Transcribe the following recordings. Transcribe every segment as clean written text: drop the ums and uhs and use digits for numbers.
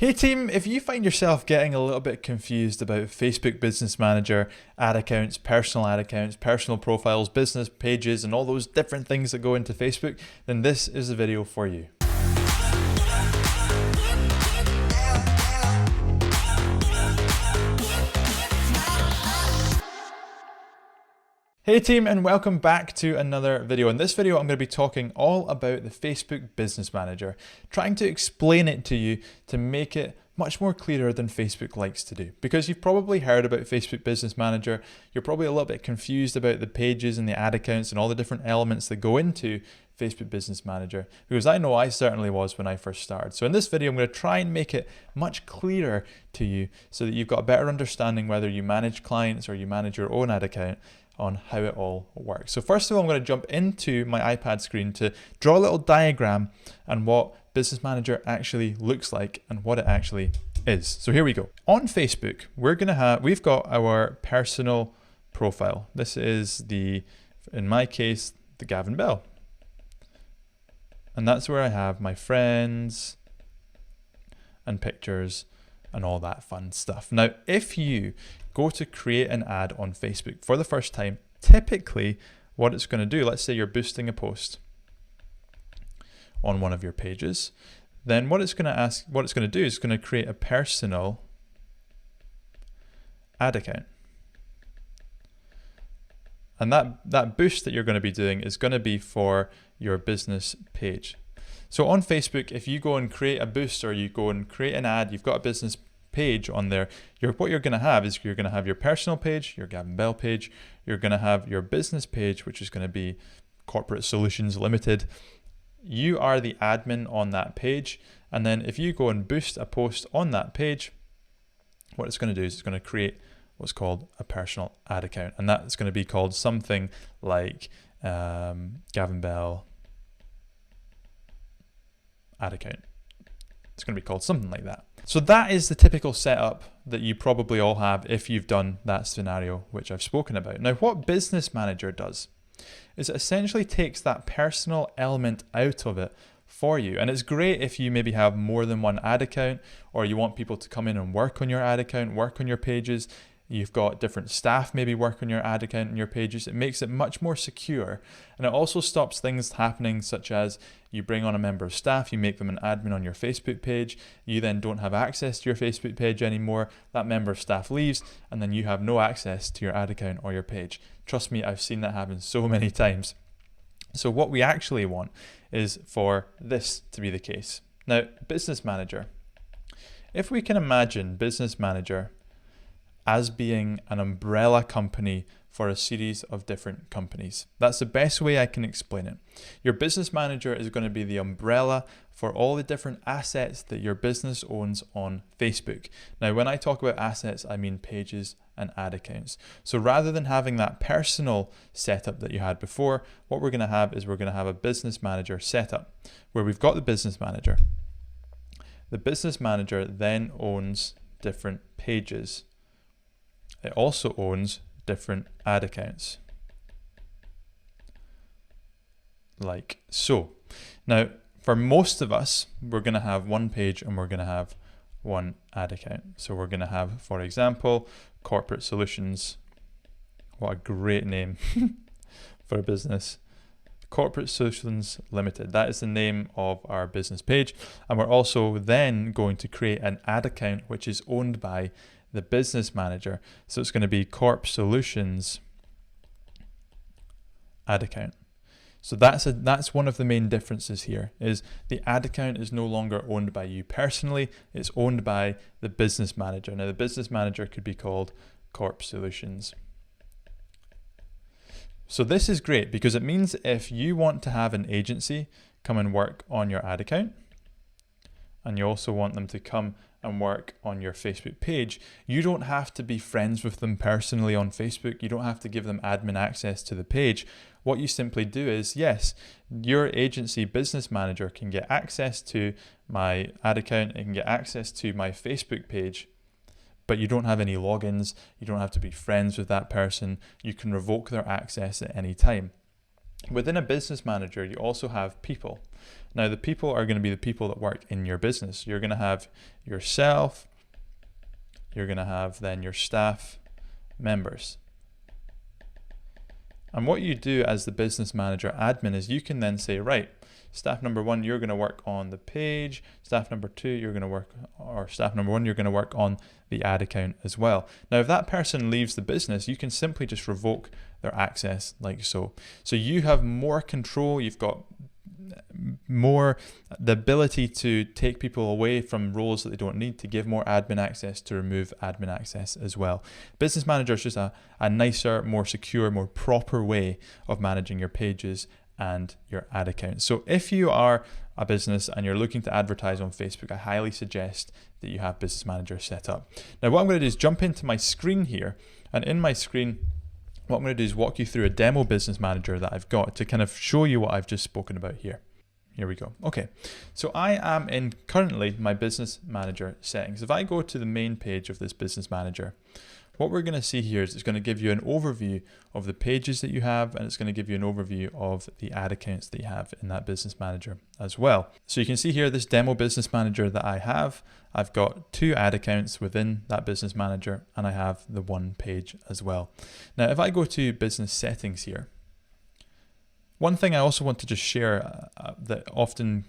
Hey team, if you find yourself getting a little bit confused about Facebook Business Manager, ad accounts, personal profiles, business pages, and all those different things that go into Facebook, then this is the video for you. Hey team, and welcome back to another video. In this video, I'm going to be talking all about the Facebook Business Manager, trying to explain it to you to make it much more clearer than Facebook likes to do. Because you've probably heard about Facebook Business Manager, you're probably a little bit confused about the pages and the ad accounts and all the different elements that go into Facebook Business Manager, because I know I certainly was when I first started. So in this video, I'm going to try and make it much clearer to you so that you've got a better understanding whether you manage clients or you manage your own ad account, on how it all works. So first of all, I'm going to jump into my iPad screen to draw a little diagram and what Business Manager actually looks like and what it actually is. So here we go. On Facebook, we've got our personal profile. This is in my case, the Gavin Bell. And that's where I have my friends and pictures and all that fun stuff. Now, if you go to create an ad on Facebook for the first time, typically what it's going to do, let's say you're boosting a post on one of your pages, then what it's going to do is going to create a personal ad account. And that boost that you're going to be doing is going to be for your business page. So on Facebook, if you go and create a boost or you go and create an ad, you've got a business page on there, what you're going to have is you're going to have your personal page, your Gavin Bell page, you're going to have your business page, which is going to be Corporate Solutions Limited. You are the admin on that page, and then if you go and boost a post on that page, what it's going to do is it's going to create what's called a personal ad account, and that's going to be called something like Gavin Bell ad account. It's going to be called something like that. So that is the typical setup that you probably all have if you've done that scenario which I've spoken about. Now, what Business Manager does is it essentially takes that personal element out of it for you. And it's great if you maybe have more than one ad account, or you want people to come in and work on your ad account, work on your pages. You've got different staff maybe work on your ad account and your pages. It makes it much more secure, and it also stops things happening such as you bring on a member of staff, you make them an admin on your Facebook page, you then don't have access to your Facebook page anymore, that member of staff leaves, and then you have no access to your ad account or your page. Trust me, I've seen that happen so many times. So what we actually want is for this to be the case. Now, Business Manager. If we can imagine Business Manager as being an umbrella company for a series of different companies. That's the best way I can explain it. Your Business Manager is going to be the umbrella for all the different assets that your business owns on Facebook. Now, when I talk about assets, I mean pages and ad accounts. So rather than having that personal setup that you had before, what we're going to have is we're going to have a Business Manager setup where we've got the Business Manager. The Business Manager then owns different pages. It also owns different ad accounts, like so. Now, for most of us, we're going to have one page and we're going to have one ad account. So we're going to have, for example, Corporate Solutions. What a great name for a business. Corporate Solutions Limited. That is the name of our business page. And we're also then going to create an ad account which is owned by the Business Manager. So it's going to be Corp Solutions ad account. So that's one of the main differences here, is the ad account is no longer owned by you personally, it's owned by the Business Manager. Now the Business Manager could be called Corp Solutions. So this is great because it means if you want to have an agency come and work on your ad account, and you also want them to come and work on your Facebook page, you don't have to be friends with them personally on Facebook. You don't have to give them admin access to the page. What you simply do is, yes, your agency Business Manager can get access to my ad account, it can get access to my Facebook page, but you don't have any logins. You don't have to be friends with that person. You can revoke their access at any time. Within a Business Manager, you also have people. Now, the people are going to be the people that work in your business. You're going to have yourself, you're going to have then your staff members. And what you do as the business manager admin is you can then say, right, staff number 1, you're going to work on the page. Staff number 2, you're going to work, or staff number 1, you're going to work on the ad account as well. Now, if that person leaves the business, you can simply just revoke their access like so. So you have more control. You've got more the ability to take people away from roles that they don't need, to give more admin access, to remove admin access as well. Business manager is just a nicer, more secure, more proper way of managing your pages and your ad accounts. So if you are a business and you're looking to advertise on Facebook, I highly suggest that you have Business Manager set up. Now, what I'm going to do is jump into my screen here, and in my screen, what I'm going to do is walk you through a demo Business Manager that I've got to kind of show you what I've just spoken about here. Here we go. Okay, so I am in currently my Business Manager settings. If I go to the main page of this Business Manager, what we're going to see here is it's going to give you an overview of the pages that you have, and it's going to give you an overview of the ad accounts that you have in that Business Manager as well. So you can see here this demo Business Manager that I have, I've got 2 ad accounts within that Business Manager, and I have the 1 page as well. Now, if I go to business settings here, one thing I also want to just share that often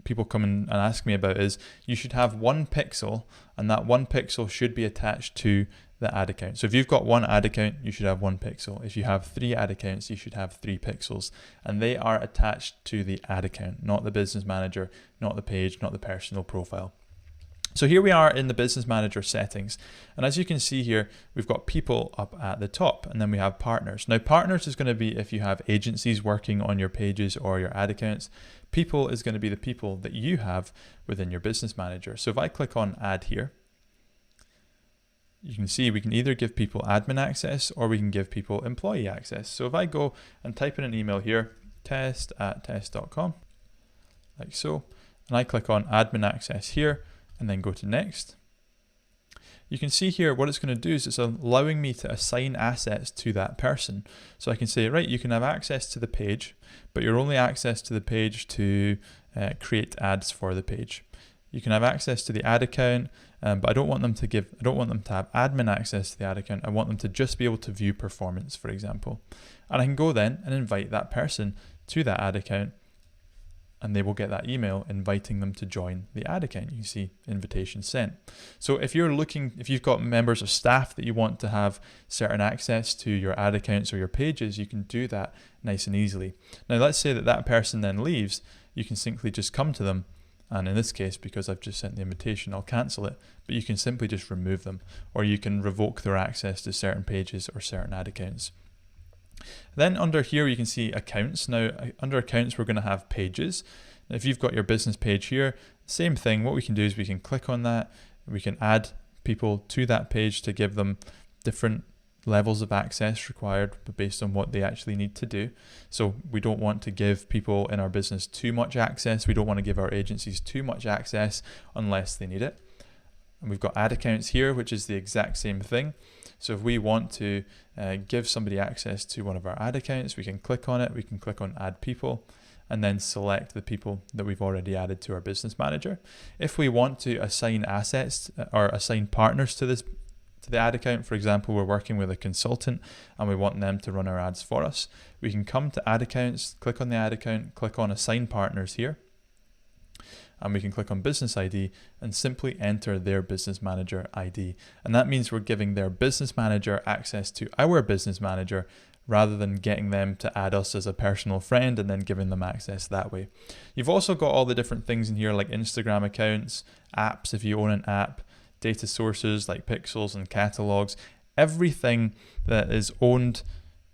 people come in and ask me about is you should have 1 pixel, and that 1 pixel should be attached to the ad account. So if you've got 1 ad account, you should have 1 pixel. If you have 3 ad accounts, you should have 3 pixels, and they are attached to the ad account, not the Business Manager, not the page, not the personal profile. So here we are in the Business Manager settings, and as you can see here, we've got people up at the top, and then we have partners. Now, partners is going to be if you have agencies working on your pages or your ad accounts. People is going to be the people that you have within your Business Manager. So if I click on add here, you can see we can either give people admin access or we can give people employee access. So if I go and type in an email here, test@test.com, like so, and I click on admin access here and then go to next, you can see here what it's going to do is it's allowing me to assign assets to that person. So I can say, right, you can have access to the page, but you're only access to the page to create ads for the page. You can have access to the ad account, but I don't want them to have admin access to the ad account. I want them to just be able to view performance, for example. And I can go then and invite that person to that ad account, and they will get that email inviting them to join the ad account. You can see invitation sent. So if you've got members of staff that you want to have certain access to your ad accounts or your pages, you can do that nice and easily. Now, let's say that person then leaves, you can simply just come to them, and in this case, because I've just sent the invitation, I'll cancel it, but you can simply just remove them, or you can revoke their access to certain pages or certain ad accounts. Then under here, you can see accounts. Now, under accounts, we're going to have pages. Now, if you've got your business page here, same thing. What we can do is we can click on that, we can add people to that page to give them different levels of access required based on what they actually need to do. So we don't want to give people in our business too much access. We don't want to give our agencies too much access unless they need it. And we've got ad accounts here, which is the exact same thing. So if we want to give somebody access to one of our ad accounts, we can click on it, we can click on add people, and then select the people that we've already added to our Business Manager. If we want to assign assets or assign partners to the ad account, for example, we're working with a consultant and we want them to run our ads for us, we can come to ad accounts, click on the ad account, click on assign partners here, and we can click on business ID and simply enter their Business Manager ID. And that means we're giving their business manager access to our business manager rather than getting them to add us as a personal friend and then giving them access that way. You've also got all the different things in here like Instagram accounts, apps if you own an app, data sources like pixels and catalogs, everything that is owned.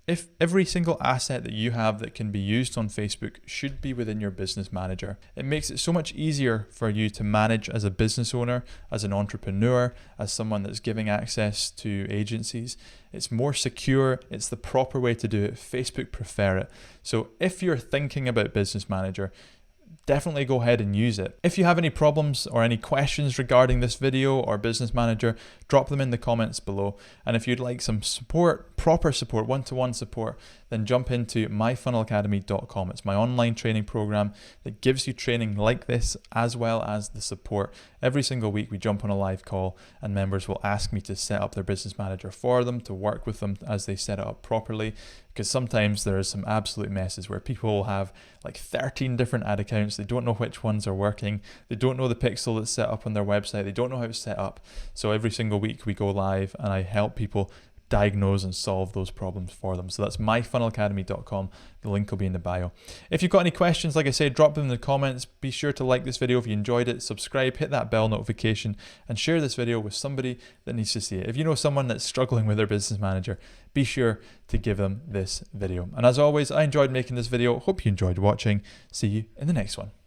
If every single asset that you have that can be used on Facebook should be within your Business Manager. It makes it so much easier for you to manage as a business owner, as an entrepreneur, as someone that's giving access to agencies. It's more secure. It's the proper way to do it. Facebook prefer it. So if you're thinking about Business Manager, definitely go ahead and use it. If you have any problems or any questions regarding this video or Business Manager, drop them in the comments below. And if you'd like some support, proper support, one-to-one support, then jump into myfunnelacademy.com. It's my online training program that gives you training like this as well as the support. Every single week we jump on a live call and members will ask me to set up their Business Manager for them, to work with them as they set it up properly, because sometimes there is some absolute messes where people will have like 13 different ad accounts. They don't know which ones are working. They don't know the pixel that's set up on their website. They don't know how it's set up. So every single week we go live and I help people diagnose and solve those problems for them. So that's myfunnelacademy.com. The link will be in the bio. If you've got any questions, like I said, drop them in the comments. Be sure to like this video if you enjoyed it, subscribe, hit that bell notification, and share this video with somebody that needs to see it. If you know someone that's struggling with their Business Manager, be sure to give them this video. And as always, I enjoyed making this video. Hope you enjoyed watching. See you in the next one.